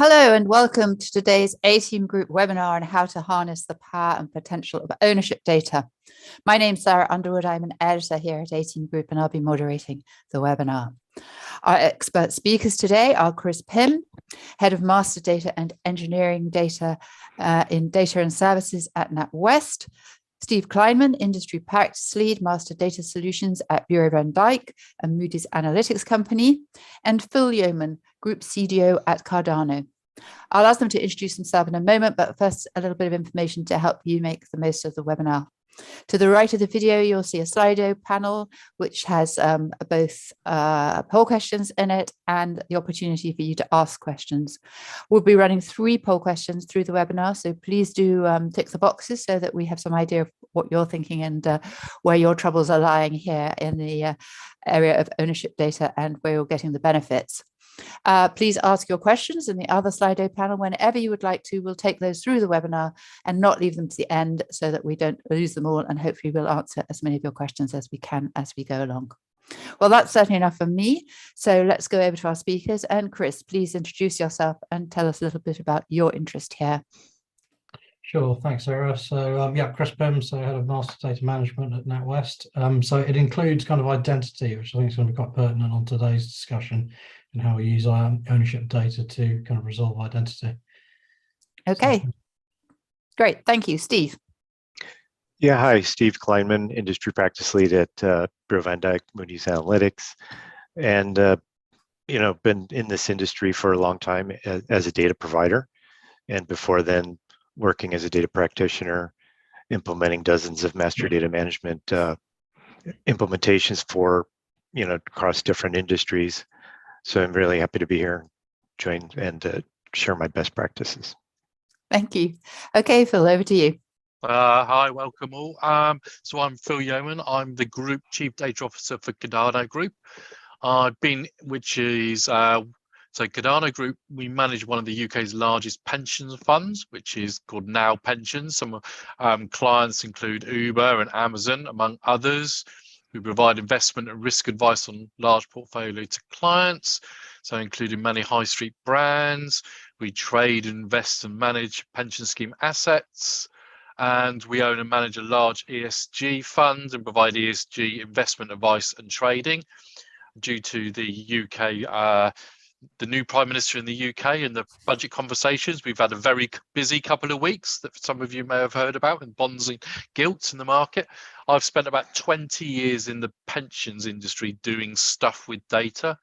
Hello and welcome to today's A-Team Group webinar on how to harness the power and potential of ownership data. My name's Sarah Underwood. I'm an editor here at A-Team Group and I'll be moderating the webinar. Our expert speakers today are Chris Pym, Head of Master Data and Engineering Data in Data and Services at NatWest, Steve Kleinman, Industry Practice Lead, Master Data Solutions at Bureau van Dijk, a Moody's Analytics company, and Phil Yeoman, Group CDO at Cardano. I'll ask them to introduce themselves in a moment, but first a little bit of information to help you make the most of the webinar. To the right of the video, you'll see a Slido panel, which has both poll questions in it and the opportunity for you to ask questions. We'll be running 3 poll questions through the webinar, so please do tick the boxes so that we have some idea of what you're thinking and where your troubles are lying here in the area of ownership data and where you're getting the benefits. Please ask your questions in the other Slido panel whenever you would like to. We'll take those through the webinar and not leave them to the end so that we don't lose them all, and hopefully we'll answer as many of your questions as we can as we go along. Well, that's certainly enough from me. So let's go over to our speakers. And Chris, please introduce yourself and tell us a little bit about your interest here. Sure, thanks, Sarah. So yeah, Chris Pym, so Head of Master Data Management at NatWest. So it includes kind of identity, which I think is going to be quite pertinent on today's discussion, and how we use our ownership data to kind of resolve identity. Okay, great. Thank you. Steve. Yeah, hi, Steve Kleinman, Industry Practice Lead at Bureau van Dijk, Moody's Analytics, and been in this industry for a long time as a data provider, and before then working as a data practitioner, implementing dozens of master data management implementations for across different industries. So I'm really happy to be here, join and share my best practices. Thank you. Okay, Phil, over to you. Hi, welcome all. So I'm Phil Yeoman. I'm the Group Chief Data Officer for Cardano Group. So Cardano Group, we manage one of the UK's largest pensions funds, which is called Now Pensions. Some clients include Uber and Amazon, among others. We provide investment and risk advice on large portfolio to clients, so including many high street brands. We trade, invest and manage pension scheme assets. And we own and manage a large ESG fund and provide ESG investment advice and trading. Due to the UK, the new Prime Minister in the UK and the budget conversations, we've had a very busy couple of weeks that some of you may have heard about, in bonds and gilts in the market. I've spent about 20 years in the pensions industry doing stuff with data.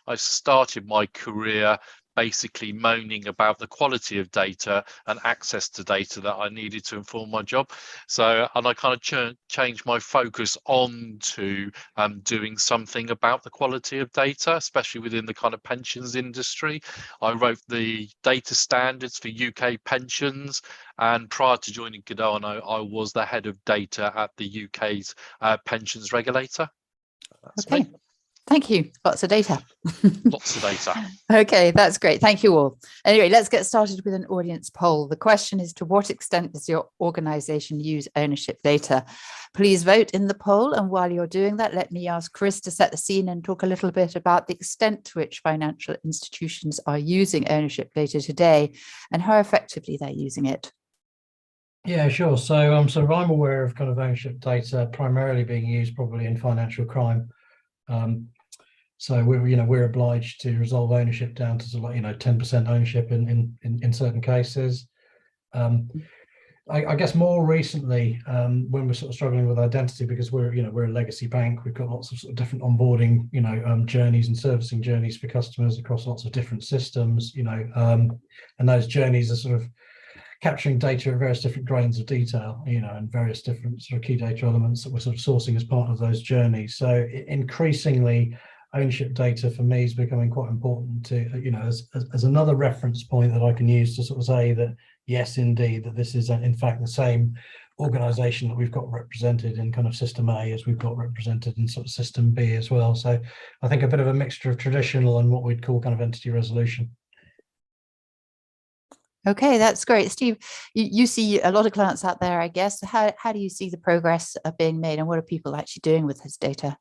I started my career basically moaning about the quality of data and access to data that I needed to inform my job. And I kind of changed my focus on to doing something about the quality of data, especially within the kind of pensions industry. I wrote the data standards for UK pensions, and prior to joining Cardano, I was the head of data at the UK's pensions regulator. That's okay. me. Thank you. Lots of data. Lots of data. Okay, that's great. Thank you all. Anyway, let's get started with an audience poll. The question is, to what extent does your organization use ownership data? Please vote in the poll. And while you're doing that, let me ask Chris to set the scene and talk a little bit about the extent to which financial institutions are using ownership data today and how effectively they're using it. Yeah, sure. So I'm aware of kind of ownership data primarily being used probably in financial crime. So we're obliged to resolve ownership down to 10% ownership in certain cases. I guess more recently, when we're sort of struggling with identity, because we're a legacy bank, we've got lots of sort of different onboarding journeys and servicing journeys for customers across lots of different systems, and those journeys are sort of capturing data at various different grains of detail, and various different sort of key data elements that we're sort of sourcing as part of those journeys. So increasingly, ownership data for me is becoming quite important to, as another reference point that I can use to sort of say that, yes, indeed, that this is in fact the same organization that we've got represented in kind of system A as we've got represented in sort of system B as well. So I think a bit of a mixture of traditional and what we'd call kind of entity resolution. Okay, that's great. Steve, you see a lot of clients out there, I guess. How do you see the progress being made, and what are people actually doing with this data?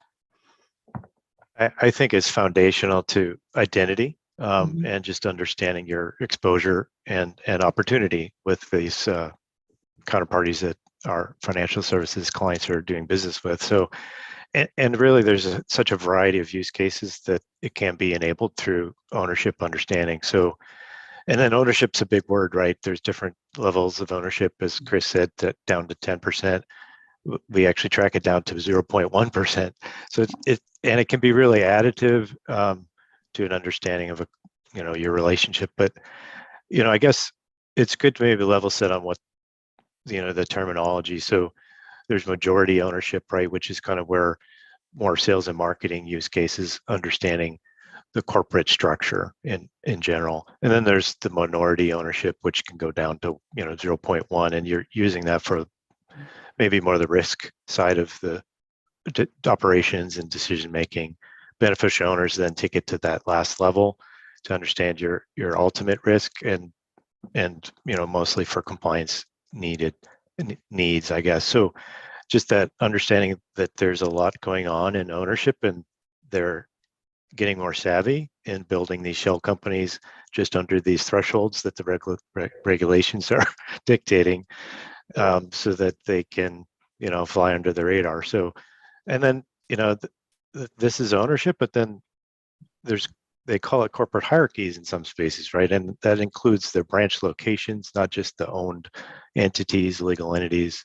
I think it's foundational to identity. and just understanding your exposure and opportunity with these counterparties that our financial services clients are doing business with. So, and really there's such a variety of use cases that it can be enabled through ownership understanding. So, and then ownership's a big word, right? There's different levels of ownership, as Chris said, down to 10%. We actually track it down to 0.1%. So it can be really additive to an understanding of your relationship. But I guess it's good to maybe level set on what the terminology. So there's majority ownership, right, which is kind of where more sales and marketing use cases, understanding the corporate structure in general. And then there's the minority ownership, which can go down to 0.1, and you're using that for maybe more the risk side of the operations and decision making. Beneficial owners then take it to that last level to understand your ultimate risk and mostly for compliance needs, I guess. So just that understanding that there's a lot going on in ownership, and they're getting more savvy in building these shell companies just under these thresholds that the regulations are dictating, so that they can fly under the radar. So, and then this is ownership, but then they call it corporate hierarchies in some spaces, right? And that includes their branch locations, not just the owned entities, legal entities.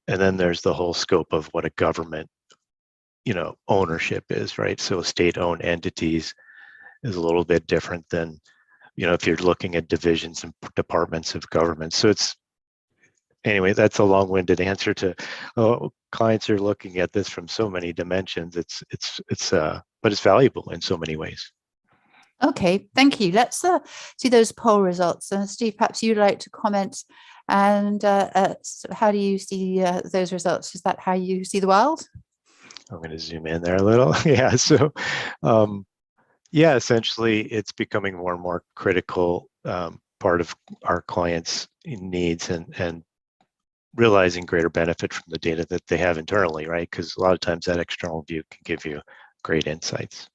And then there's the whole scope of what a government, ownership is, right? So state-owned entities is a little bit different than, if you're looking at divisions and departments of government. So anyway, that's a long-winded answer to, clients are looking at this from so many dimensions. But it's valuable in so many ways. Okay, thank you. Let's see those poll results. Steve, perhaps you'd like to comment. And how do you see those results? Is that how you see the world? I'm going to zoom in there a little. Yeah. So, essentially, it's becoming more and more critical part of our clients' needs and realizing greater benefit from the data that they have internally, right? Because a lot of times that external view can give you great insights.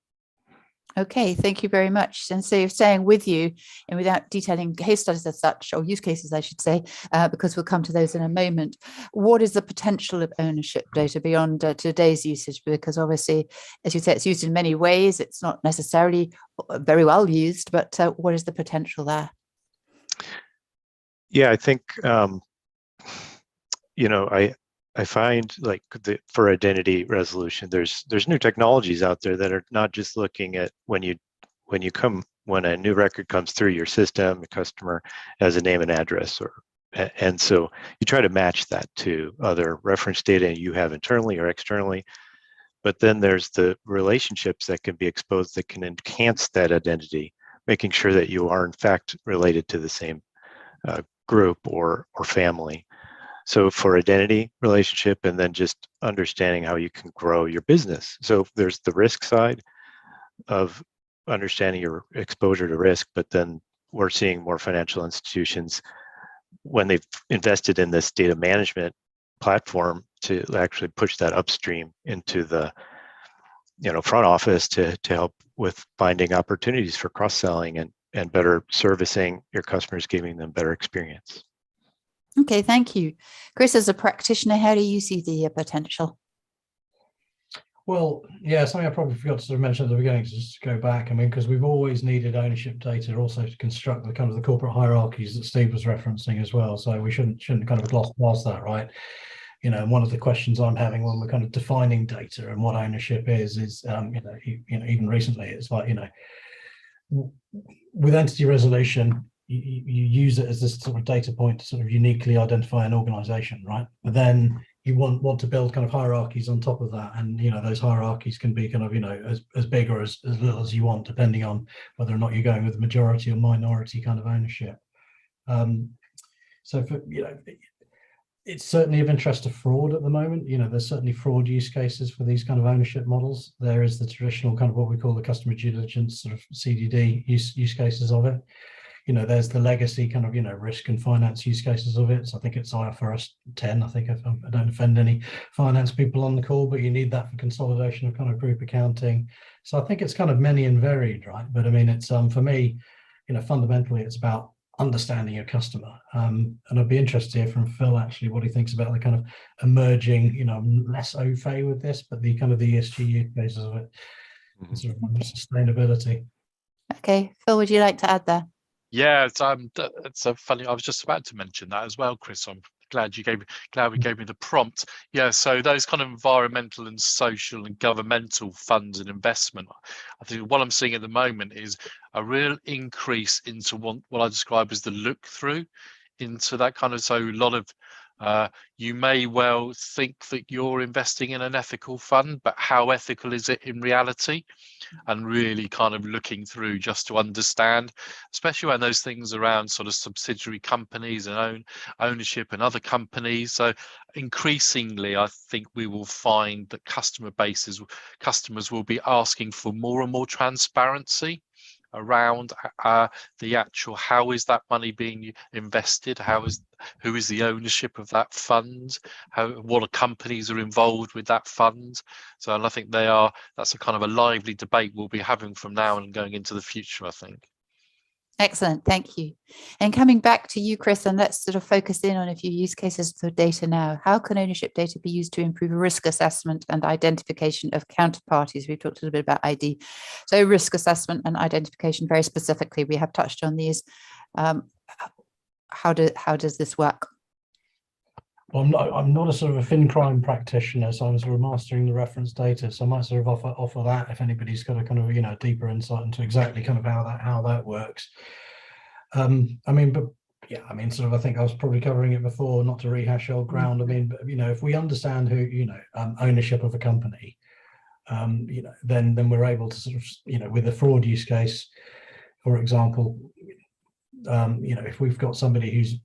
Okay, thank you very much. And so you're staying with you, and without detailing case studies as such, or use cases, I should say, because we'll come to those in a moment. What is the potential of ownership data beyond today's usage? Because obviously, as you say, it's used in many ways. It's not necessarily very well used, but what is the potential there? Yeah, I think, I find like for identity resolution, there's new technologies out there that are not just looking at when a new record comes through your system, the customer has a name and address, and so you try to match that to other reference data you have internally or externally. But then there's the relationships that can be exposed that can enhance that identity, making sure that you are in fact related to the same group or family. So for identity, relationship, and then just understanding how you can grow your business. So there's the risk side of understanding your exposure to risk, but then we're seeing more financial institutions, when they've invested in this data management platform, to actually push that upstream into the front office to help with finding opportunities for cross-selling and better servicing your customers, giving them better experience. Okay, thank you. Chris, as a practitioner, how do you see the potential? Well, yeah, something I probably forgot to sort of mention at the beginning, just to go back. I mean, because we've always needed ownership data also to construct the kind of the corporate hierarchies that Steve was referencing as well. So we shouldn't kind of gloss past that, right? One of the questions I'm having when we're kind of defining data and what ownership is even recently, it's like, with entity resolution, you use it as this sort of data point to sort of uniquely identify an organization, right? But then you want to build kind of hierarchies on top of that, and those hierarchies can be kind of as big or as little as you want, depending on whether or not you're going with a majority or minority kind of ownership. So for it's certainly of interest to fraud at the moment. There's certainly fraud use cases for these kind of ownership models. There is the traditional kind of what we call the customer due diligence sort of CDD use cases of it. there's the legacy kind of, risk and finance use cases of it. So I think it's IFRS 10. I think I don't offend any finance people on the call, but you need that for consolidation of kind of group accounting. So I think it's kind of many and varied, right? But I mean, it's for me, fundamentally, it's about understanding your customer. And I'd be interested to hear from Phil actually what he thinks about the kind of emerging, I'm less au fait with this, but the kind of the ESG use cases of it, sort of sustainability. Okay, Phil, would you like to add there? Yeah, it's a funny. I was just about to mention that as well, Chris. I'm glad we gave me the prompt. Yeah, so those kind of environmental and social and governmental funds and investment. I think what I'm seeing at the moment is a real increase into what I describe as the look through into that kind of. So a lot of you may well think that you're investing in an ethical fund, but how ethical is it in reality? And really kind of looking through just to understand, especially when those things around sort of subsidiary companies and ownership and other companies. So increasingly, I think we will find that customers will be asking for more and more transparency around the actual how is that money being invested, who is the ownership of that fund, what companies are involved with that fund. So, and I think that's a kind of a lively debate we'll be having from now and going into the future, I think. Excellent, thank you. And coming back to you, Chris, and let's sort of focus in on a few use cases for data now. How can ownership data be used to improve risk assessment and identification of counterparties? We've talked a little bit about ID. So risk assessment and identification very specifically, we have touched on these. How does this work? Well, I'm not a sort of a fin crime practitioner, so I'm sort of mastering the reference data. So I might sort of offer that if anybody's got a kind of deeper insight into exactly kind of how that works. I mean, but yeah, I mean, sort of I think I was probably covering it before, not to rehash old ground. I mean, but if we understand who ownership of a company, then we're able to sort of with a fraud use case, for example. If we've got somebody who's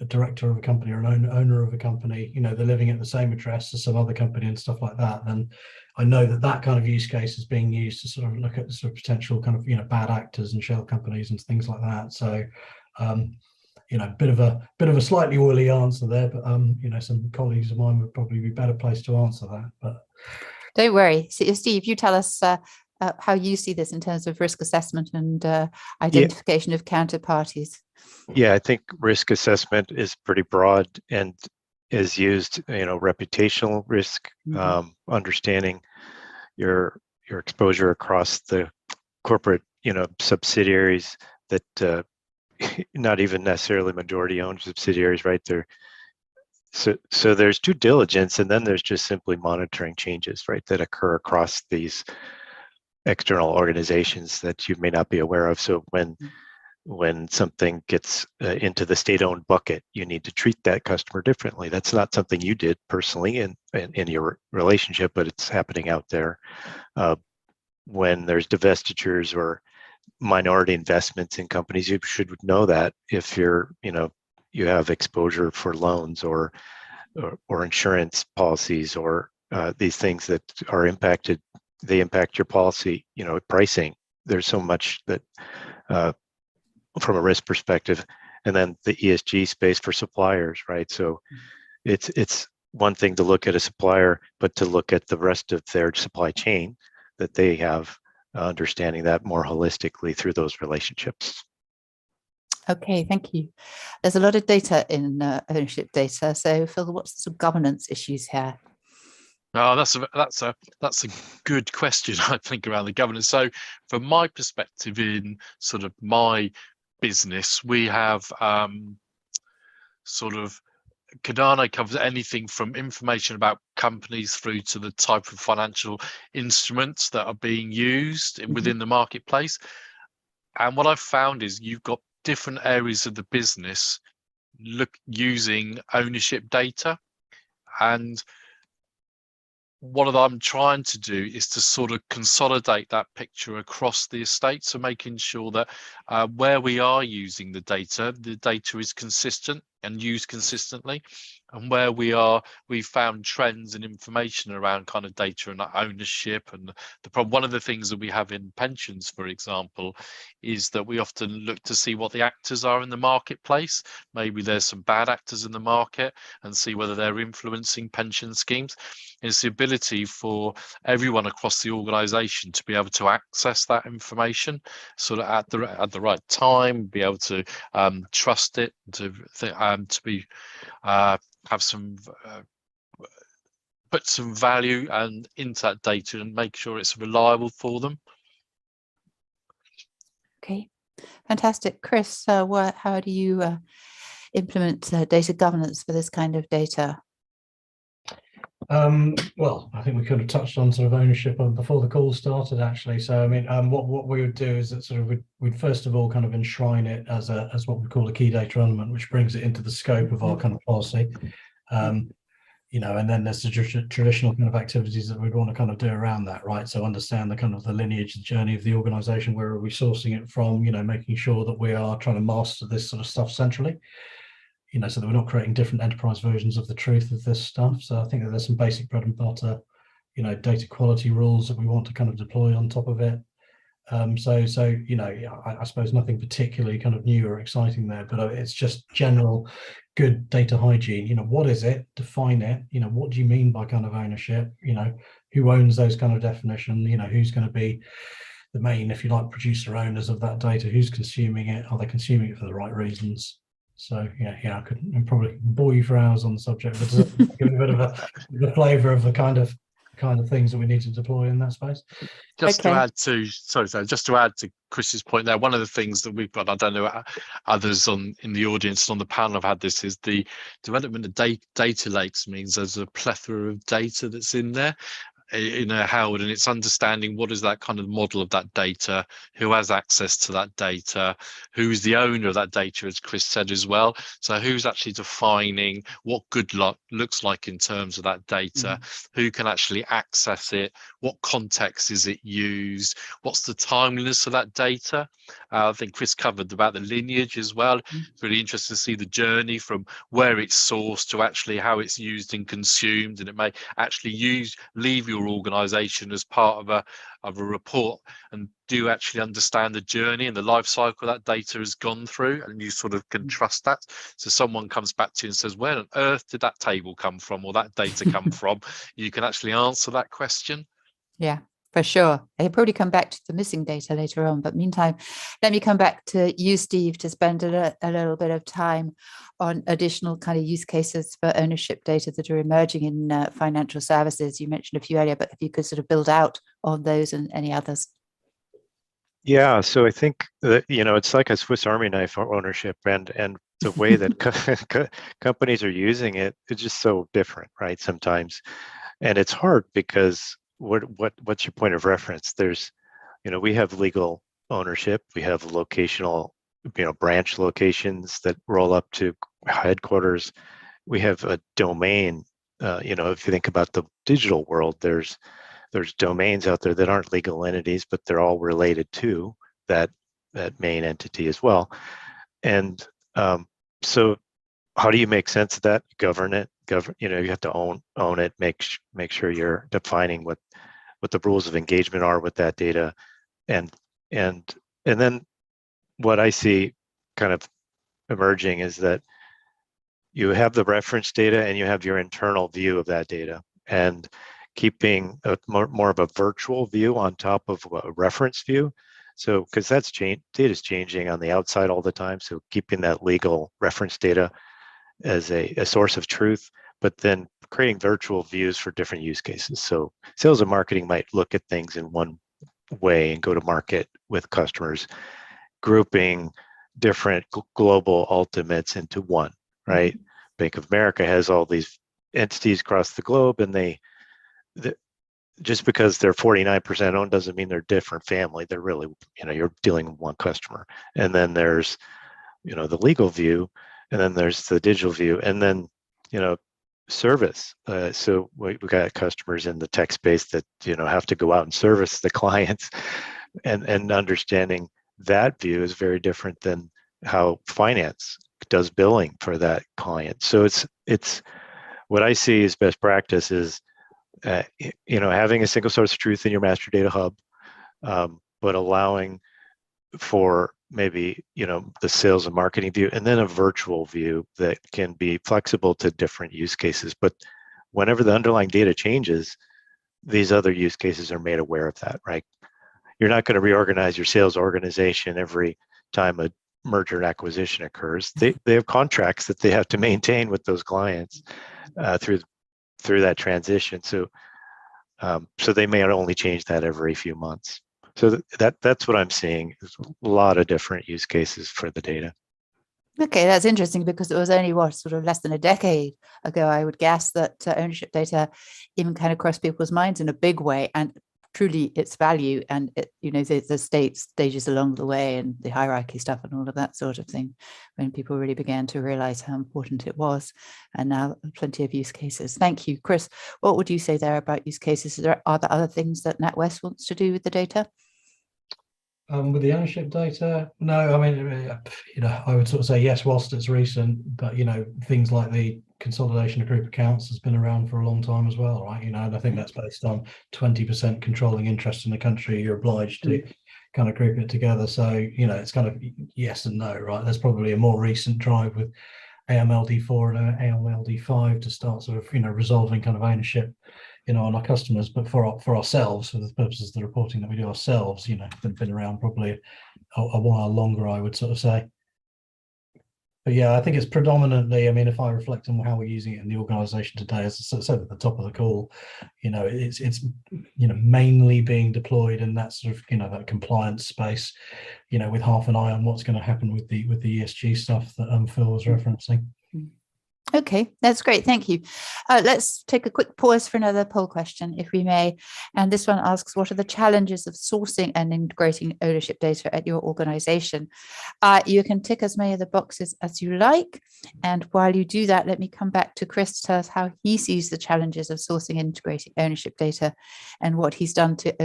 a director of a company or an owner of a company, they're living at the same address as some other company and stuff like that, then I know that kind of use case is being used to sort of look at sort of potential kind of bad actors and shell companies and things like that. So bit of a slightly woolly answer there, but some colleagues of mine would probably be better placed to answer that. But don't worry, Steve, you tell us how you see this in terms of risk assessment and identification of counterparties. Yeah, I think risk assessment is pretty broad and is used, reputational risk, understanding your exposure across the corporate, subsidiaries that not even necessarily majority owned subsidiaries, right? So there's due diligence, and then there's just simply monitoring changes, right, that occur across these external organizations that you may not be aware of. So when something gets into the state-owned bucket, you need to treat that customer differently. That's not something you did personally in your relationship, but it's happening out there. When there's divestitures or minority investments in companies, you should know that if you have exposure for loans or insurance policies or these things that are impacted. They impact your policy, pricing. There's so much that from a risk perspective, and then the ESG space for suppliers, right? So it's one thing to look at a supplier, but to look at the rest of their supply chain that they have, understanding that more holistically through those relationships. Okay, thank you. There's a lot of data in ownership data. So Phil, what's the sort of governance issues here? Oh, that's a good question, I think, around the governance. So from my perspective in sort of my business, we have sort of Cardano covers anything from information about companies through to the type of financial instruments that are being used within the marketplace. And what I've found is you've got different areas of the business using ownership data, and what I'm trying to do is to sort of consolidate that picture across the estate. So making sure that where we are using the data is consistent and used consistently. And where we found trends and information around kind of data and ownership. And the problem, one of the things that we have in pensions, for example, is that we often look to see what the actors are in the marketplace. Maybe there's some bad actors in the market, and see whether they're influencing pension schemes. It's the ability for everyone across the organization to be able to access that information sort of at the right time, be able to trust it, to be have some put some value and into that data and make sure it's reliable for them. Okay, fantastic. Chris, how do you implement data governance for this kind of data? Well, I think we could have touched on sort of ownership before the call started, actually. So, I mean, what we would do is that sort of we'd first of all kind of enshrine it as what we call a key data element, which brings it into the scope of our kind of policy. You know, and then there's the traditional kind of activities that we'd want to kind of do around that, right? So understand the kind of the lineage, the journey of the organization, where are we sourcing it from, you know, making sure that we are trying to master this sort of stuff centrally, you know, so that we're not creating different enterprise versions of the truth of this stuff. So I think that there's some basic bread and butter, you know, data quality rules that we want to kind of deploy on top of it. So you know, I suppose nothing particularly kind of new or exciting there, but it's just general good data hygiene. You know, what is it? Define it. You know, what do you mean by kind of ownership? You know, who owns those kind of definition? You know, who's going to be the main, if you like, producer owners of that data? Who's consuming it? Are they consuming it for the right reasons? So yeah, I could probably bore you for hours on the subject, but does it give a bit of the flavour of the kind of things that we need to deploy in that space? Just to add to Chris's point there, one of the things that we've got, I don't know others in the audience on the panel have had this, is the development of data lakes means there's a plethora of data that's in there. You know, Howard, and it's understanding what is that kind of model of that data, who has access to that data, who is the owner of that data, as Chris said as well. So who's actually defining what good looks like in terms of that data, who can actually access it, what context is it used, what's the timeliness of that data. I think Chris covered about the lineage as well. It's really interesting to see the journey from where it's sourced to actually how it's used and consumed, and it may actually leave your organization as part of a report, and do actually understand the journey and the life cycle that data has gone through, and you sort of can trust that. So someone comes back to you and says, where on earth did that table come from, or that data come from? You can actually answer that question. Yeah, for sure. I'll probably come back to the missing data later on, but meantime, let me come back to you, Steve, to spend a little bit of time on additional kind of use cases for ownership data that are emerging in financial services. You mentioned a few earlier, but if you could sort of build out on those and any others. Yeah, so I think that, you know, it's like a Swiss Army knife for ownership, and the way that companies are using it is just so different, right? Sometimes, and it's hard because what's your point of reference? There's, you know, we have legal ownership, we have locational, you know, branch locations that roll up to headquarters. We have a domain. You know, if you think about the digital world, there's domains out there that aren't legal entities, but they're all related to that main entity as well. And so how do you make sense of that? Govern it. You know, you have to own it. Make sure you're defining what the rules of engagement are with that data, and then what I see kind of emerging is that you have the reference data and you have your internal view of that data, and keeping a more of a virtual view on top of a reference view. So, because data is changing on the outside all the time. So keeping that legal reference data as a source of truth, but then creating virtual views for different use cases. So sales and marketing might look at things in one way and go to market with customers, grouping different global ultimates into one, right? Bank of America has all these entities across the globe, and just because they're 49% owned doesn't mean they're different family. They're really, you know, you're dealing with one customer. And then there's, you know, the legal view, and then there's the digital view, and then, you know, service. So we got customers in the tech space that, you know, have to go out and service the clients, and understanding that view is very different than how finance does billing for that client. So it's what I see as best practice is having a single source of truth in your master data hub, but allowing for maybe the sales and marketing view, and then a virtual view that can be flexible to different use cases. But whenever the underlying data changes, these other use cases are made aware of that, right? You're not going to reorganize your sales organization every time a merger and acquisition occurs. They have contracts that they have to maintain with those clients through that transition. So they may only change that every few months. So that's what I'm seeing, is a lot of different use cases for the data. Okay, that's interesting, because it was only sort of less than a decade ago, I would guess, that ownership data even kind of crossed people's minds in a big way, and truly its value, and the stages along the way, and the hierarchy stuff and all of that sort of thing, when people really began to realize how important it was. And now plenty of use cases. Thank you, Chris. What would you say there about use cases? Are there other things that NatWest wants to do with the data? With the ownership data, no, I mean, I would sort of say yes, whilst it's recent, but things like the consolidation of group accounts has been around for a long time as well, right? And I think that's based on 20% controlling interest in the country. You're obliged to kind of group it together. So, it's kind of yes and no, right? There's probably a more recent drive with AMLD4 and AMLD5 to start sort of, resolving kind of ownership, on our customers, but for ourselves, for the purposes of the reporting that we do ourselves, been around probably a while longer, I would sort of say. But yeah, I think it's predominantly, I mean, if I reflect on how we're using it in the organization today, as I said at the top of the call, it's mainly being deployed in that sort of, that compliance space, with half an eye on what's going to happen with the ESG stuff that Phil was referencing. Okay, that's great. Thank you. Let's take a quick pause for another poll question, if we may. And this one asks, what are the challenges of sourcing and integrating ownership data at your organization? You can tick as many of the boxes as you like. And while you do that, let me come back to Chris to tell us how he sees the challenges of sourcing and integrating ownership data and what he's done to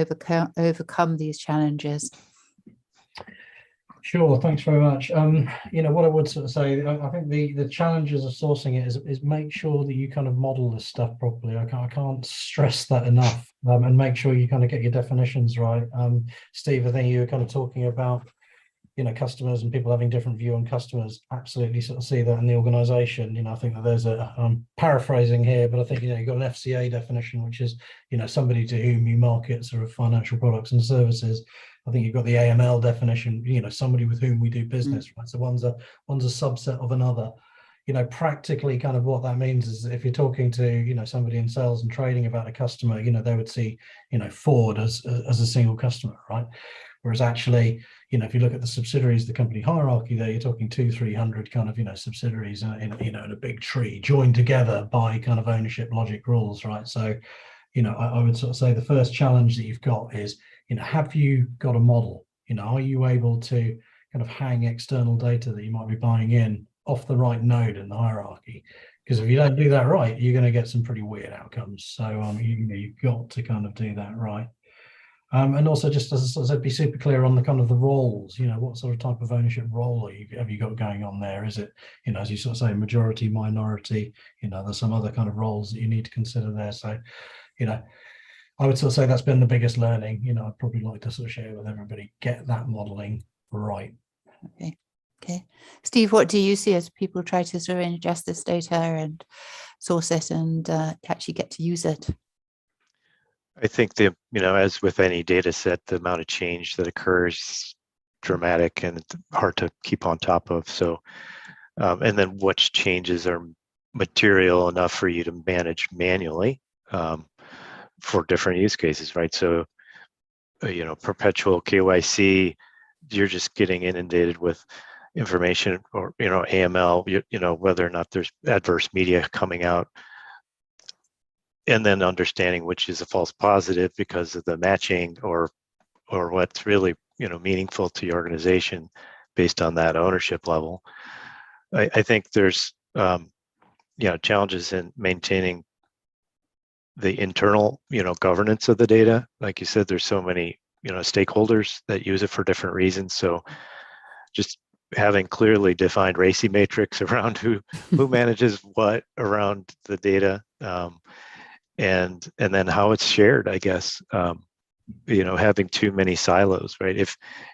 overcome these challenges. Sure, thanks very much. What I would sort of say, I think the challenges of sourcing it is make sure that you kind of model this stuff properly. I can't stress that enough, and make sure you kind of get your definitions right. Steve, I think you were kind of talking about, customers and people having different view on customers. Absolutely sort of see that in the organization. I think that there's I'm paraphrasing here, but I think, you've got an FCA definition, which is, somebody to whom you market sort of financial products and services. I think you've got the AML definition, somebody with whom we do business, right? So one's a subset of another. Practically kind of what that means is if you're talking to, somebody in sales and trading about a customer, they would see, Ford as a single customer, right? Whereas actually, if you look at the subsidiaries, the company hierarchy there, you're talking 200-300 kind of, subsidiaries in a big tree joined together by kind of ownership logic rules, right? So, I would sort of say the first challenge that you've got is, have you got a model? Are you able to kind of hang external data that you might be buying in off the right node in the hierarchy? Because if you don't do that right, you're going to get some pretty weird outcomes. So you've got to kind of do that right. And also, just as I said, be super clear on the kind of the roles. What sort of type of ownership role have you got going on there? Is it, as you sort of say, majority, minority? There's some other kind of roles that you need to consider there. So, I would sort of say that's been the biggest learning. I'd probably like to sort of share with everybody, get that modeling right. Okay. Steve, what do you see as people try to sort of ingest this data and source it and actually get to use it? I think as with any data set, the amount of change that occurs is dramatic and hard to keep on top of. So, and then which changes are material enough for you to manage manually for different use cases, right? So, perpetual KYC, you're just getting inundated with information, or AML, whether or not there's adverse media coming out, and then understanding which is a false positive because of the matching or what's really meaningful to your organization based on that ownership level. I think there's challenges in maintaining the internal governance of the data. Like you said, there's so many stakeholders that use it for different reasons. So just having clearly defined RACI matrix around who manages what around the data, and then how it's shared, I guess. Having too many silos, right?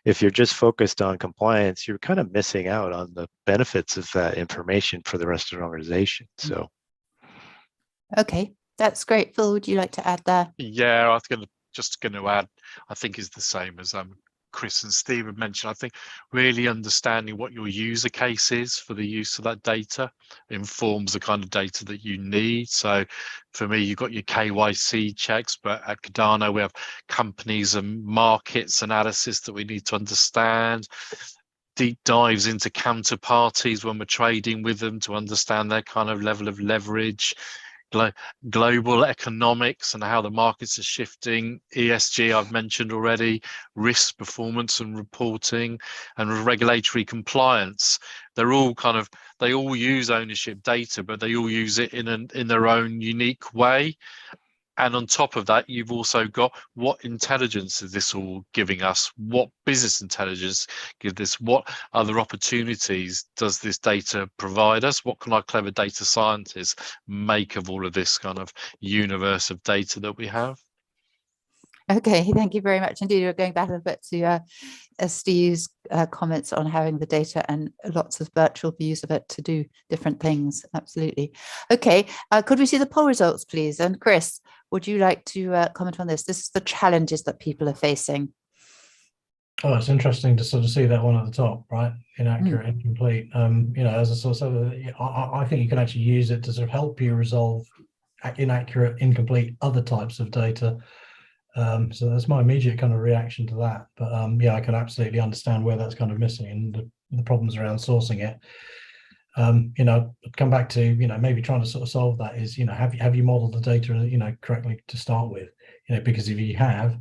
If you're just focused on compliance, you're kind of missing out on the benefits of that information for the rest of the organization. So, okay, that's great. Phil, would you like to add there? Yeah, I was just going to add, I think is the same as Chris and Steve have mentioned. I think really understanding what your user case is for the use of that data informs the kind of data that you need. So for me, you've got your KYC checks, but at Cardano, we have companies and markets analysis that we need to understand. Deep dives into counterparties when we're trading with them to understand their kind of level of leverage. Global economics and how the markets are shifting, ESG I've mentioned already, risk performance and reporting, and regulatory compliance. They all use ownership data, but they all use it in their own unique way. And on top of that, you've also got what intelligence is this all giving us? What business intelligence give this? What other opportunities does this data provide us? What can our clever data scientists make of all of this kind of universe of data that we have? Okay, thank you very much indeed. We're going back a bit to Steve's comments on having the data and lots of virtual views of it to do different things. Absolutely. Okay, could we see the poll results, please? And Chris, would you like to comment on this? This is the challenges that people are facing. Oh, it's interesting to sort of see that one at the top, right? Inaccurate, incomplete. As a sort of, I think you can actually use it to sort of help you resolve inaccurate, incomplete other types of data. So that's my immediate kind of reaction to that. But I can absolutely understand where that's kind of missing and the problems around sourcing it. Come back to maybe trying to sort of solve that is have you modeled the data correctly to start with? Because if you have,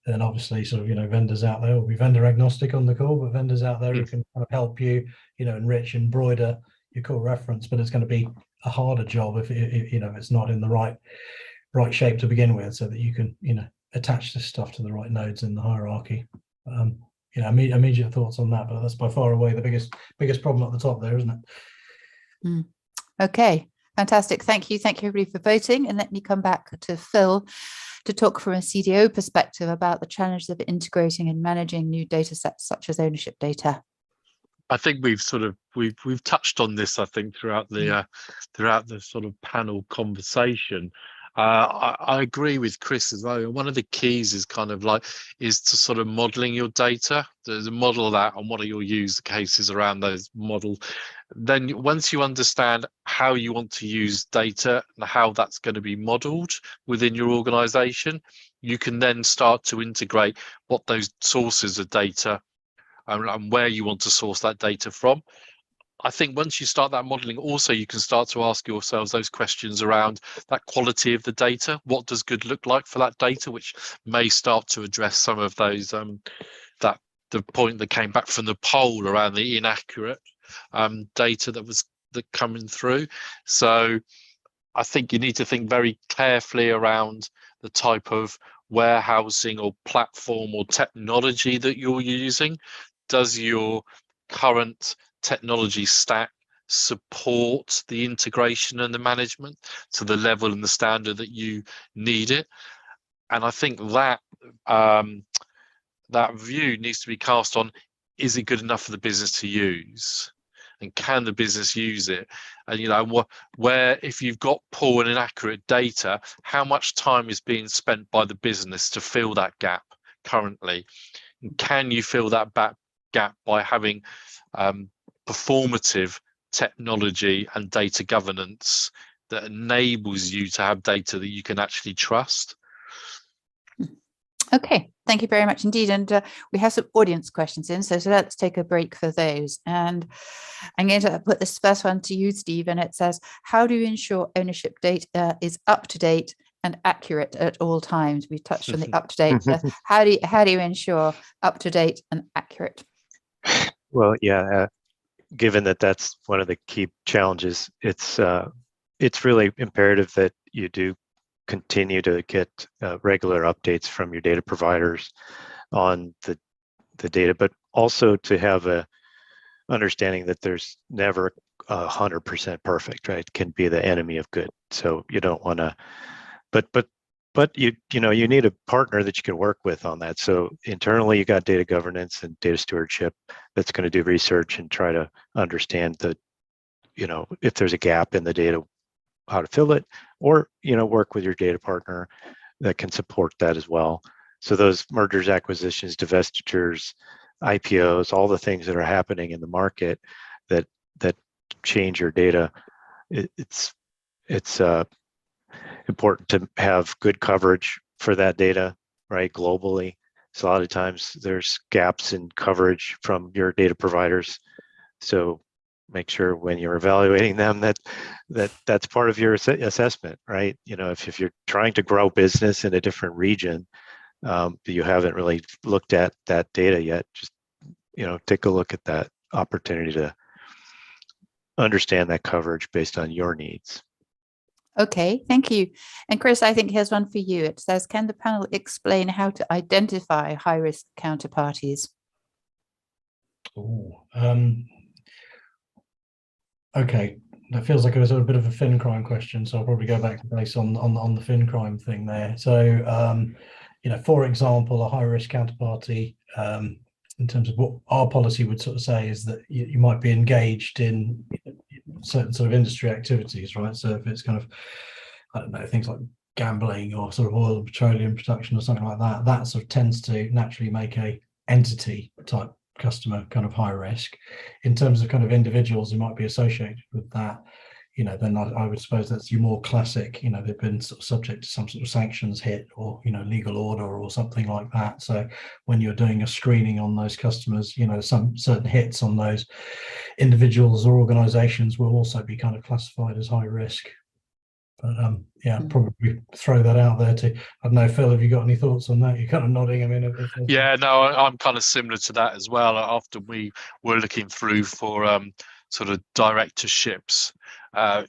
then obviously sort of vendors out there will be vendor agnostic on the call, but vendors out there who can kind of help you enrich and embroider your core reference. But it's going to be a harder job if it's not in the right shape to begin with, so that you can attach this stuff to the right nodes in the hierarchy. Immediate thoughts on that, but that's by far away the biggest problem at the top there, isn't it? Okay, fantastic. Thank you everybody for voting, and let me come back to Phil to talk from a CDO perspective about the challenges of integrating and managing new data sets such as ownership data. I think we've touched on this, I think, throughout the sort of panel conversation. I agree with Chris as well. One of the keys is is to sort of modeling your data. There's a model of that and what are your use cases around those model. Then once you understand how you want to use data and how that's going to be modeled within your organization, you can then start to integrate what those sources of data and where you want to source that data from. I think once you start that modeling, also you can start to ask yourselves those questions around that quality of the data. What does good look like for that data, which may start to address some of those the point that came back from the poll around the inaccurate data that coming through. So I think you need to think very carefully around the type of warehousing or platform or technology that you're using. Does your current technology stack support the integration and the management to the level and the standard that you need it? And I think that that view needs to be cast on, is it good enough for the business to use? And can the business use it? And where if you've got poor and inaccurate data, how much time is being spent by the business to fill that gap currently? And can you fill that gap by having performative technology and data governance that enables you to have data that you can actually trust? Okay, thank you very much indeed. And we have some audience questions in, so let's take a break for those. And I'm going to put this first one to you, Steve, and it says, how do you ensure ownership data is up to date and accurate at all times? We touched on the up to date. How do you ensure up to date and accurate? Well, yeah, given that that's one of the key challenges, it's really imperative that you do continue to get regular updates from your data providers on the data, but also to have a understanding that there's never 100% perfect, right? Can be the enemy of good. So you don't want to, but you need a partner that you can work with on that. So internally, you got data governance and data stewardship that's going to do research and try to understand if there's a gap in the data, how to fill it, or work with your data partner that can support that as well. So those mergers, acquisitions, divestitures, IPOs, all the things that are happening in the market that change your data, it's important to have good coverage for that data, right, globally. So a lot of times there's gaps in coverage from your data providers. So make sure when you're evaluating them that's part of your assessment, right? If you're trying to grow business in a different region, but you haven't really looked at that data yet, just take a look at that opportunity to understand that coverage based on your needs. Okay, thank you. And Chris, I think here's one for you. It says, can the panel explain how to identify high-risk counterparties? Okay, that feels like it was a bit of a fin crime question, so I'll probably go back to base on the fin crime thing there. So, for example, a high-risk counterparty, in terms of what our policy would sort of say, is that you might be engaged in certain sort of industry activities, right? So if it's kind of, I don't know, things like gambling or sort of oil and petroleum production or something like that, that sort of tends to naturally make a entity type customer kind of high risk. In terms of kind of individuals who might be associated with that, then I would suppose that's your more classic, they've been sort of subject to some sort of sanctions hit or, legal order or something like that. So when you're doing a screening on those customers, some certain hits on those individuals or organizations will also be kind of classified as high risk. But probably throw that out there too. I don't know, Phil, have you got any thoughts on that? You're kind of nodding. I mean, yeah, no, I'm kind of similar to that as well. After we were looking through for sort of directorships, and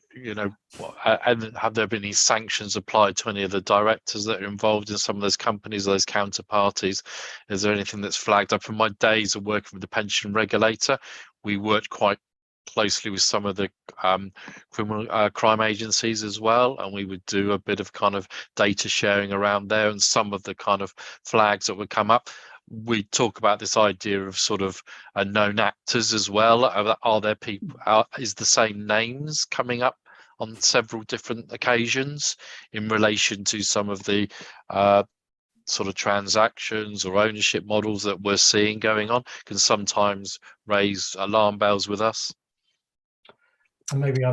have there been any sanctions applied to any of the directors that are involved in some of those companies, those counterparties? Is there anything that's flagged up? From my days of working with the pension regulator, we worked quite closely with some of the criminal crime agencies as well, and we would do a bit of kind of data sharing around there, and some of the kind of flags that would come up. We talk about this idea of sort of known actors as well. Are there people, is the same names coming up on several different occasions in relation to some of the sort of transactions or ownership models that we're seeing going on? Can sometimes raise alarm bells with us. And maybe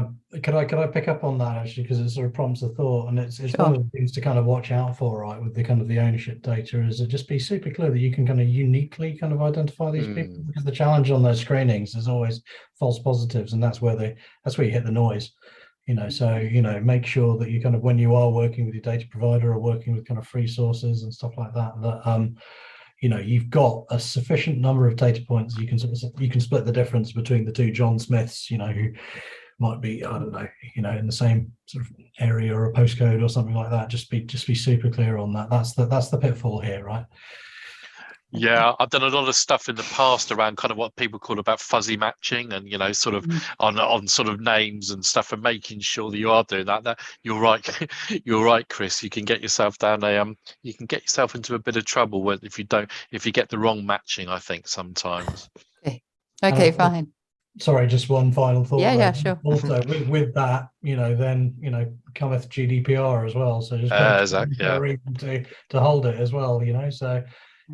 could I pick up on that actually, because it sort of prompts a thought, and it's Sure. One of the things to kind of watch out for, right, with the kind of the ownership data, is to just be super clear that you can kind of uniquely kind of identify these people, because the challenge on those screenings is always false positives, and that's where you hit the noise. So make sure that you kind of, when you are working with your data provider or working with kind of free sources and stuff like that, that you've got a sufficient number of data points. You can split the difference between the two John Smiths, who might be, I don't know, in the same sort of area or a postcode or something like that. Just be super clear on that. That's the pitfall here, right? Yeah, I've done a lot of stuff in the past around kind of what people call about fuzzy matching, and sort of on sort of names and stuff, and making sure that you are doing that. That you're right, you're right, Chris. You can get yourself you can get yourself into a bit of trouble if you get the wrong matching, I think sometimes. Okay, fine. Sorry, just one final thought. Yeah, sure. Also, with that, then cometh GDPR as well. So just exactly, a reason to hold it as well. So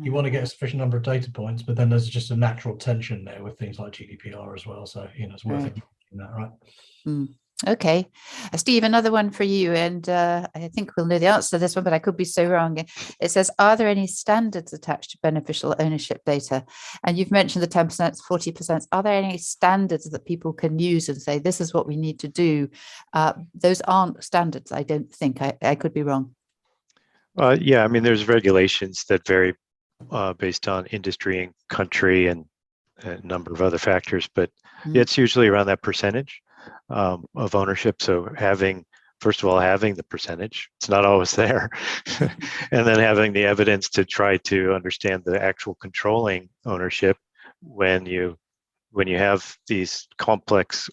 you want to get a sufficient number of data points, but then there's just a natural tension there with things like GDPR as well. So it's worth acknowledging that, right? Okay, Steve, another one for you, and I think we'll know the answer to this one, but I could be so wrong. It says, are there any standards attached to beneficial ownership data? And you've mentioned the 10%, 40%. Are there any standards that people can use and say, this is what we need to do? Those aren't standards, I don't think. I could be wrong. Yeah, I mean, there's regulations that vary based on industry and country and a number of other factors, but it's usually around that percentage of ownership. So first of all, having the percentage, it's not always there, and then having the evidence to try to understand the actual controlling ownership when you when you have these complex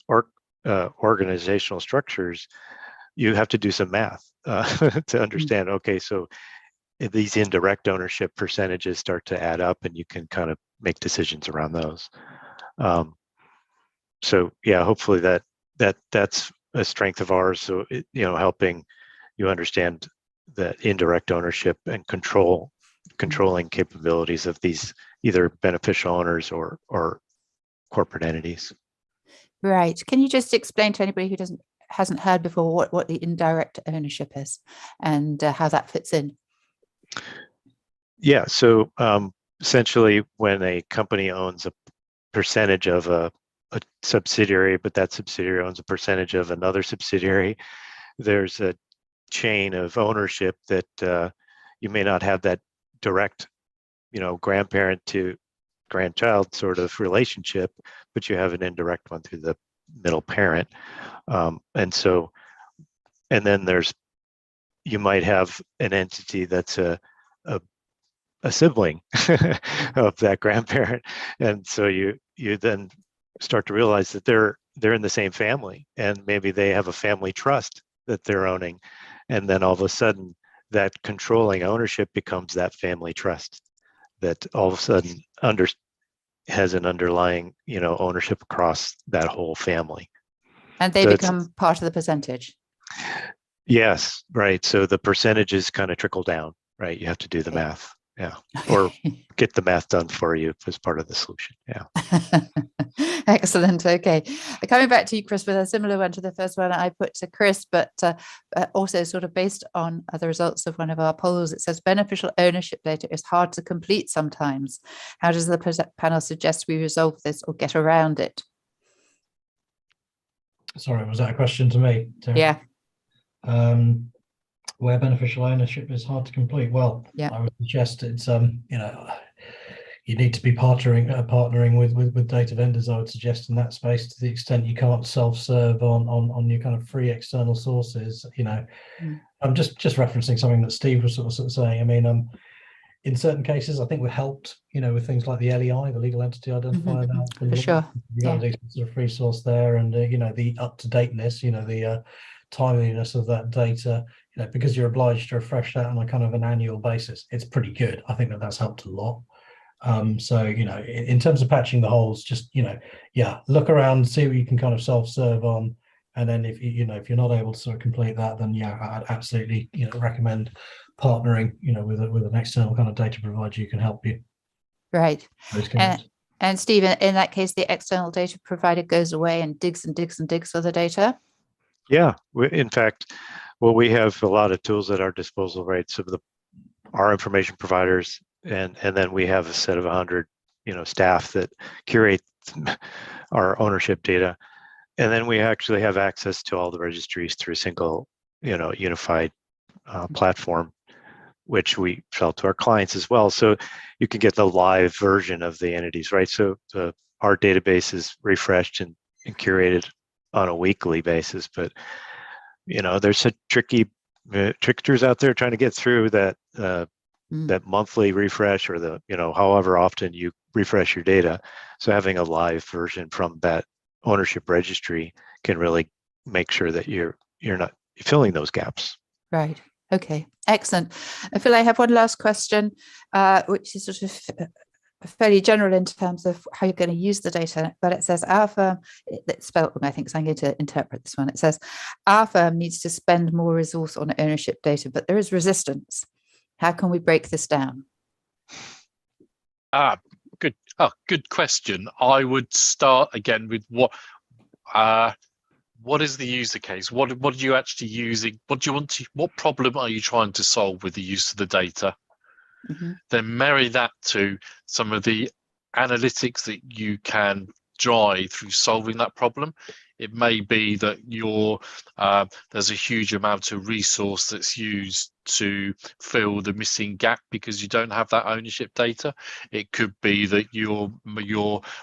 organizational structures, you have to do some math to understand, okay, so these indirect ownership percentages start to add up, and you can kind of make decisions around those. So yeah, hopefully that's a strength of ours. So helping you understand the indirect ownership and controlling capabilities of these either beneficial owners or corporate entities. Right. Can you just explain to anybody who hasn't heard before what the indirect ownership is and how that fits in? Yeah. So essentially, when a company owns a percentage of a subsidiary, but that subsidiary owns a percentage of another subsidiary, there's a chain of ownership that you may not have that direct, grandparent to grandchild sort of relationship, but you have an indirect one through the middle parent. And then you might have an entity that's a sibling of that grandparent, and so you then start to realize that they're in the same family, and maybe they have a family trust that they're owning, and then all of a sudden that controlling ownership becomes that family trust that all of a sudden has an underlying ownership across that whole family, and they become part of the percentage. Yes, right. So the percentages kind of trickle down, right? You have to do the math, or get the math done for you as part of the solution. Excellent. Okay, coming back to you, Chris, with a similar one to the first one I put to Chris, but also sort of based on the results of one of our polls. It says beneficial ownership data is hard to complete sometimes. How does the panel suggest we resolve this or get around it? Sorry, was that a question to me, Terry? Yeah. Where beneficial ownership is hard to complete. Well, yeah. I would suggest it's you need to be partnering with data vendors. I would suggest in that space, to the extent you can't self-serve on your kind of free external sources. I'm just referencing something that Steve was sort of saying. I mean, in certain cases, I think we're helped, with things like the LEI, the legal entity identifier. For sure. You got a decent sort of free source there, and the up-to-dateness, the timeliness of that data, because you're obliged to refresh that on a kind of an annual basis. It's pretty good. I think that's helped a lot. So in terms of patching the holes, just look around, see what you can kind of self-serve on, and then if you're not able to sort of complete that, then I'd absolutely recommend partnering with an external kind of data provider who can help you. Right. And Steve, in that case, the external data provider goes away and digs and digs and digs for the data. Yeah, in fact, we have a lot of tools at our disposal, right? So our information providers, and then we have a set of 100, staff that curate our ownership data, and then we actually have access to all the registries through a single, unified platform, which we sell to our clients as well. So you can get the live version of the entities, right? So our database is refreshed and curated on a weekly basis, but there's some tricksters out there trying to get through that monthly refresh, or the however often you refresh your data. So having a live version from that ownership registry can really make sure that you're not filling those gaps. Right. Okay. Excellent. I feel I have one last question, which is sort of fairly general in terms of how you're going to use the data, but it says our firm, it's spelled wrong, I think, so I'm going to interpret this one. It says our firm needs to spend more resource on ownership data, but there is resistance. How can we break this down? Good question. I would start again with what is the user case? What are you actually using? What problem are you trying to solve with the use of the data? Then marry that to some of the analytics that you can drive through solving that problem. It may be that there's a huge amount of resource that's used to fill the missing gap because you don't have that ownership data. It could be that you're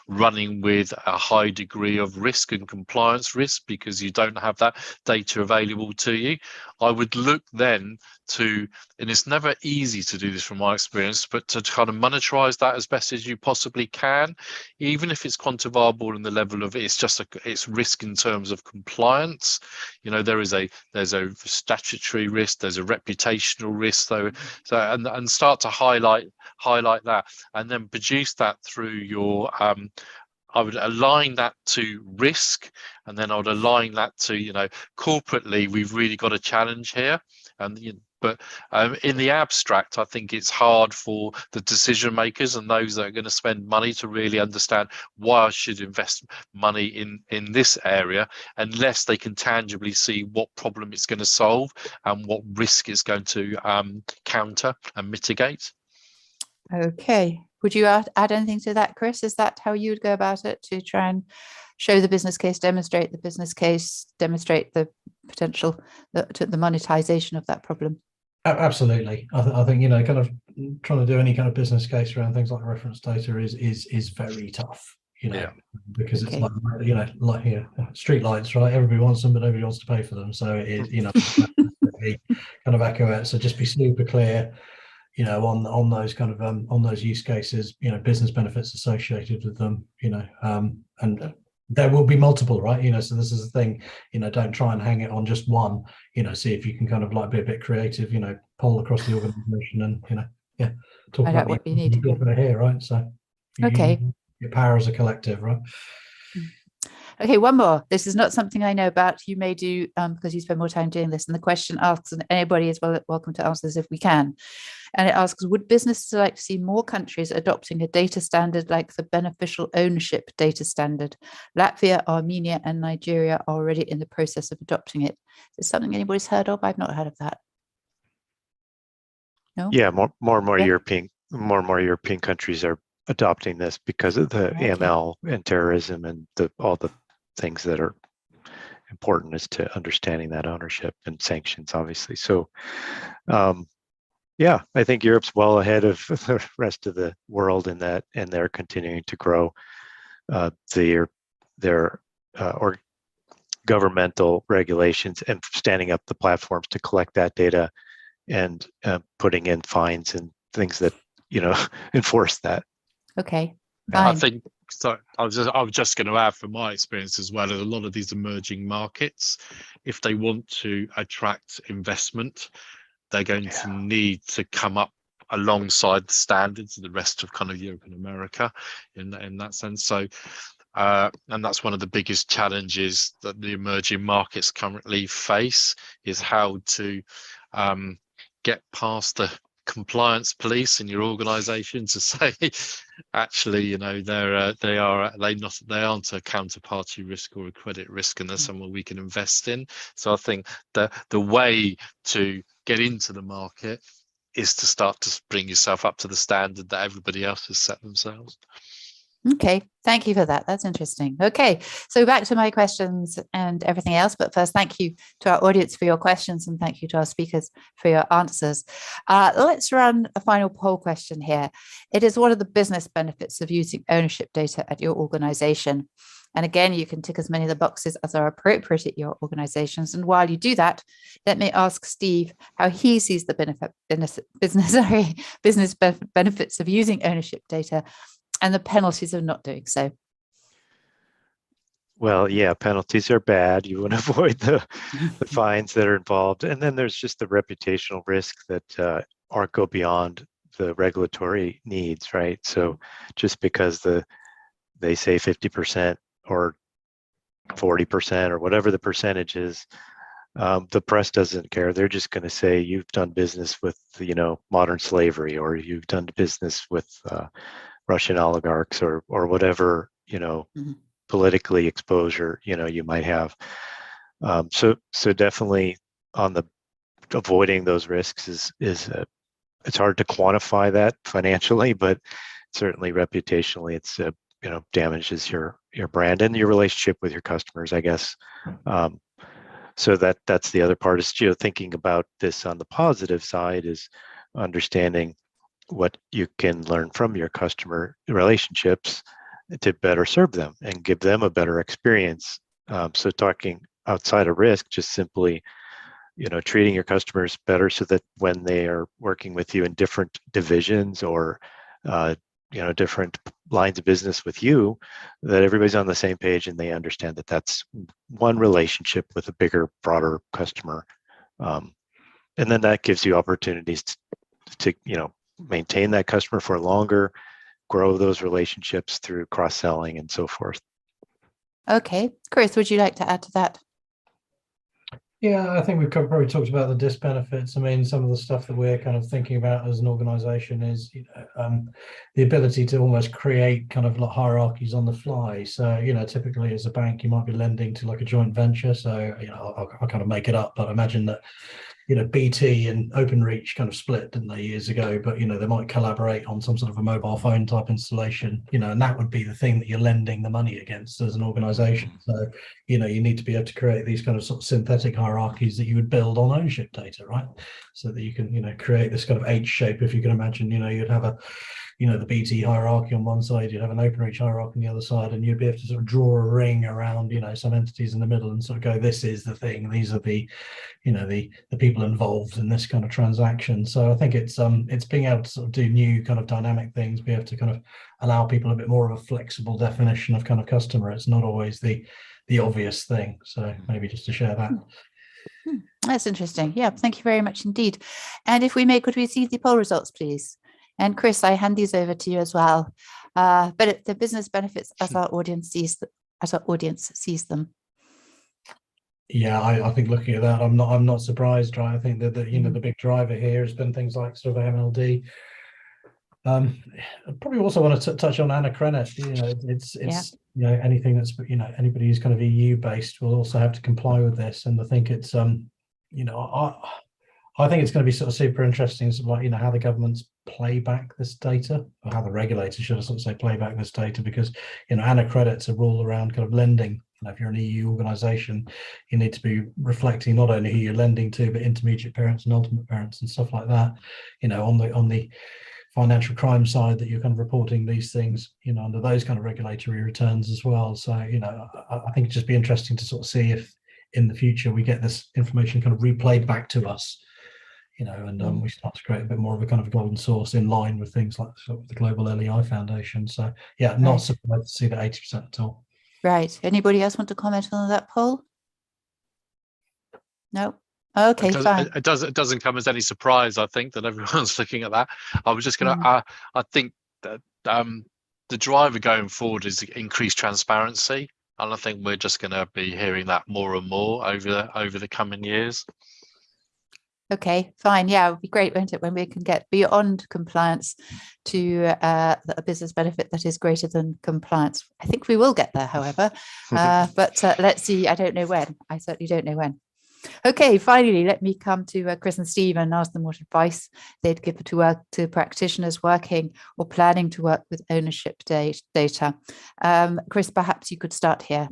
running with a high degree of risk and compliance risk because you don't have that data available to you. I would look then to, and it's never easy to do this from my experience, but to kind of monetize that as best as you possibly can, even if it's quantifiable in the level of it's risk in terms of compliance. There's a statutory risk, there's a reputational risk, and start to highlight that, and then produce that through your I would align that to risk, and then I would align that to, corporately, we've really got a challenge here. But in the abstract, I think it's hard for the decision makers and those that are going to spend money to really understand why I should invest money in this area, unless they can tangibly see what problem it's going to solve and what risk it's going to counter and mitigate. Okay. Would you add anything to that, Chris? Is that how you would go about it, to try and show the business case, demonstrate the business case, demonstrate the potential, the monetization of that problem? Absolutely. I think, kind of trying to do any kind of business case around things like reference data is very tough, because it's like here, street lights, right? Everybody wants them, but nobody wants to pay for them. So it is, kind of echo it. So just be super clear, on those kind of on those use cases, business benefits associated with them, and there will be multiple, right? So this is the thing, don't try and hang it on just one, see if you can kind of like be a bit creative, poll across the organization and, talk about what you need here, right? So your power as a collective, right? Okay, one more. This is not something I know about. You may do because you spend more time doing this. And the question asks, and anybody is welcome to answer this if we can. And it asks, would businesses like to see more countries adopting a data standard like the beneficial ownership data standard? Latvia, Armenia, and Nigeria are already in the process of adopting it. Is it something anybody's heard of? I've not heard of that. No? Yeah, more and more European countries are adopting this because of the AML and terrorism and all the things that are important as to understanding that ownership and sanctions, obviously. So I think Europe's well ahead of the rest of the world in that, and they're continuing to grow their governmental regulations and standing up the platforms to collect that data and putting in fines and things that enforce that. Okay. I think so. I was just going to add, from my experience as well, a lot of these emerging markets, if they want to attract investment, they're going to need to come up alongside the standards of the rest of kind of Europe and America in that sense. So and that's one of the biggest challenges that the emerging markets currently face, is how to get past the compliance police in your organization to say, actually, they aren't a counterparty risk or a credit risk, and they're someone we can invest in. So I think the way to get into the market is to start to bring yourself up to the standard that everybody else has set themselves. Okay, thank you for that. That's interesting. Okay, so back to my questions and everything else. But first, thank you to our audience for your questions, and thank you to our speakers for your answers. Let's run a final poll question here. It is, what are the business benefits of using ownership data at your organization? And again, you can tick as many of the boxes as are appropriate at your organizations. And while you do that, let me ask Steve how he sees the business benefits of using ownership data and the penalties of not doing so. Well, yeah, penalties are bad. You want to avoid the fines that are involved. And then there's just the reputational risk that aren't go beyond the regulatory needs, right? So just because they say 50% or 40% or whatever the percentage is, the press doesn't care. They're just going to say you've done business with, modern slavery, or you've done business with Russian oligarchs, or whatever, politically exposure, you might have. So definitely on the avoiding those risks is it's hard to quantify that financially, but certainly reputationally, it's damages your brand and your relationship with your customers, I guess. So that's the other part, is thinking about this on the positive side, is understanding what you can learn from your customer relationships to better serve them and give them a better experience. So talking outside of risk, just simply treating your customers better so that when they are working with you in different divisions or different lines of business with you, that everybody's on the same page and they understand that that's one relationship with a bigger, broader customer. And then that gives you opportunities to maintain that customer for longer, grow those relationships through cross-selling and so forth. Okay, Chris, would you like to add to that? Yeah, I think we've probably talked about the disbenefits. I mean, some of the stuff that we're kind of thinking about as an organization is the ability to almost create kind of like hierarchies on the fly. So, typically as a bank, you might be lending to like a joint venture. So, I'll kind of make it up, but imagine that BT and Openreach kind of split, didn't they, years ago? But they might collaborate on some sort of a mobile phone type installation, and that would be the thing that you're lending the money against as an organization. So you need to be able to create these kind of sort of synthetic hierarchies that you would build on ownership data, right? So that you can create this kind of H shape. If you can imagine, you'd have a the BT hierarchy on one side, you'd have an Openreach hierarchy on the other side, and you'd be able to sort of draw a ring around some entities in the middle and sort of go, this is the thing, these are the the people involved in this kind of transaction. So I think it's being able to sort of do new kind of dynamic things, be able to kind of allow people a bit more of a flexible definition of kind of customer. It's not always the obvious thing. So maybe just to share that. That's interesting. Yeah, thank you very much indeed. And if we may, could we see the poll results, please? And Chris, I hand these over to you as well. But the business benefits as our audience sees them. Yeah, I think looking at that, I'm not surprised, right? I think that the big driver here has been things like sort of AMLD. I probably also want to touch on Anna Krennet. It's anything that's anybody who's kind of EU based will also have to comply with this, and I think it's I think it's going to be sort of super interesting, sort of like how the governments play back this data, or how the regulators should sort of say play back this data, because Anna Krenet's a rule around kind of lending. If you're an EU organisation, you need to be reflecting not only who you're lending to, but intermediate parents and ultimate parents and stuff like that. On the financial crime side, that you're kind of reporting these things, under those kind of regulatory returns as well. So, I think it'd just be interesting to sort of see if in the future we get this information kind of replayed back to us, and we start to create a bit more of a kind of golden source in line with things like sort of the Global LEI Foundation. So, yeah, not surprised to see that 80% at all. Right. Anybody else want to comment on that poll? No. Okay, fine. It doesn't come as any surprise, I think, that everyone's looking at that. I was just going to. I think that the driver going forward is increased transparency, and I think we're just going to be hearing that more and more over the coming years. Okay, fine. Yeah, it would be great, won't it, when we can get beyond compliance to a business benefit that is greater than compliance. I think we will get there, however, but let's see. I don't know when. I certainly don't know when. Okay, finally, let me come to Chris and Steve and ask them what advice they'd give to practitioners working or planning to work with ownership data. Chris, perhaps you could start here.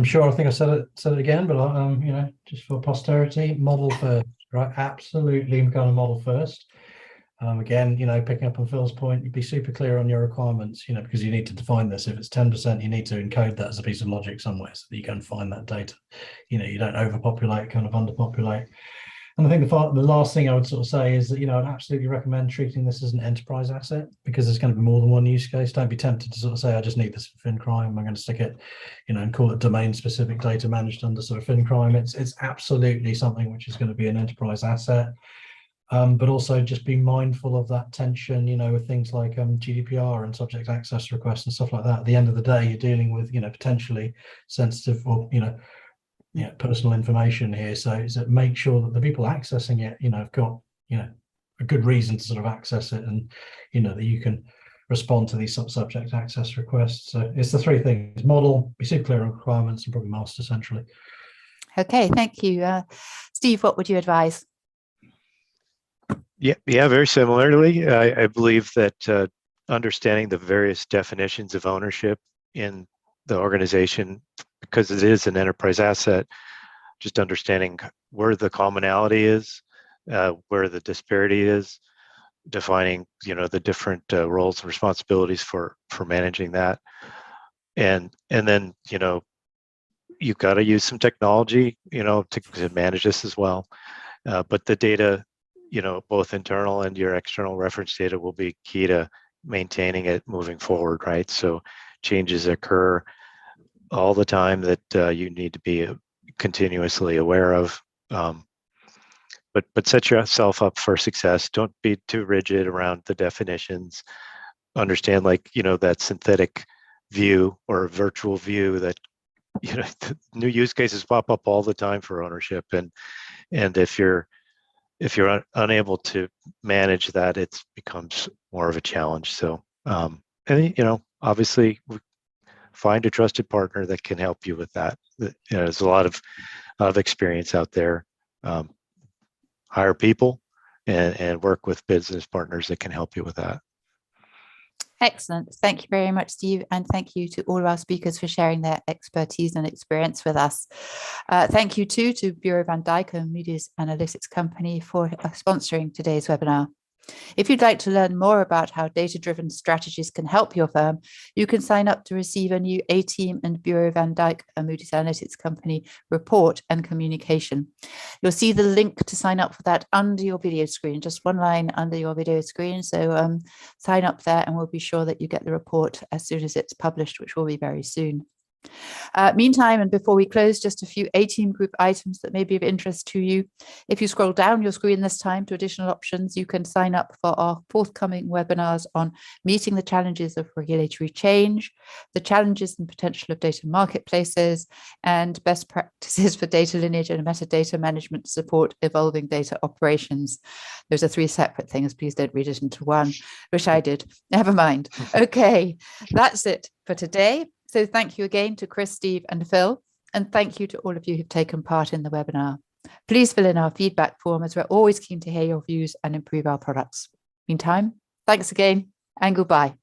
Sure. I think I said it again, but just for posterity, model first, right? Absolutely, kind of model first. Again, picking up on Phil's point, you'd be super clear on your requirements, because you need to define this. If it's 10%, you need to encode that as a piece of logic somewhere so that you can find that data. You don't overpopulate, kind of underpopulate. And I think the last thing I would sort of say is that, I'd absolutely recommend treating this as an enterprise asset, because there's going to be more than one use case. Don't be tempted to sort of say, I just need this for FinCrime. I'm going to stick it, and call it domain-specific data managed under sort of FinCrime. It's absolutely something which is going to be an enterprise asset. But also just be mindful of that tension, with things like GDPR and subject access requests and stuff like that. At the end of the day, you're dealing with, potentially sensitive or, personal information here. So make sure that the people accessing it, have got, a good reason to sort of access it, and, that you can respond to these subject access requests. So it's the three things: model, be super clear on requirements, and probably master centrally. Okay, thank you. Steve, what would you advise? Yeah, very similarly. I believe that understanding the various definitions of ownership in the organization, because it is an enterprise asset, just understanding where the commonality is, where the disparity is, defining the different roles and responsibilities for managing that, and then you've got to use some technology, to manage this as well. But the data, both internal and your external reference data will be key to maintaining it moving forward, right? So changes occur all the time that you need to be continuously aware of. But set yourself up for success. Don't be too rigid around the definitions. Understand, that synthetic view or virtual view that, new use cases pop up all the time for ownership. And if you're unable to manage that, it becomes more of a challenge. So, obviously find a trusted partner that can help you with that. There's a lot of experience out there. Hire people and work with business partners that can help you with that. Excellent. Thank you very much, Steve. And thank you to all of our speakers for sharing their expertise and experience with us. Thank you too to Bureau van Dijk and Moody's Analytics Company for sponsoring today's webinar. If you'd like to learn more about how data-driven strategies can help your firm, you can sign up to receive a new A-Team and Bureau van Dijk and Moody's Analytics Company report and communication. You'll see the link to sign up for that under your video screen, just one line under your video screen. So sign up there and we'll be sure that you get the report as soon as it's published, which will be very soon. Meantime, and before we close, just a few A-Team group items that may be of interest to you. If you scroll down your screen this time to additional options, you can sign up for our forthcoming webinars on meeting the challenges of regulatory change, the challenges and potential of data marketplaces, and best practices for data lineage and metadata management to support evolving data operations. Those are 3 separate things. Please don't read it into one, which I did. Never mind. Okay, that's it for today. So thank you again to Chris, Steve, and Phil, and thank you to all of you who've taken part in the webinar. Please fill in our feedback form as we're always keen to hear your views and improve our products. Meantime, thanks again and goodbye.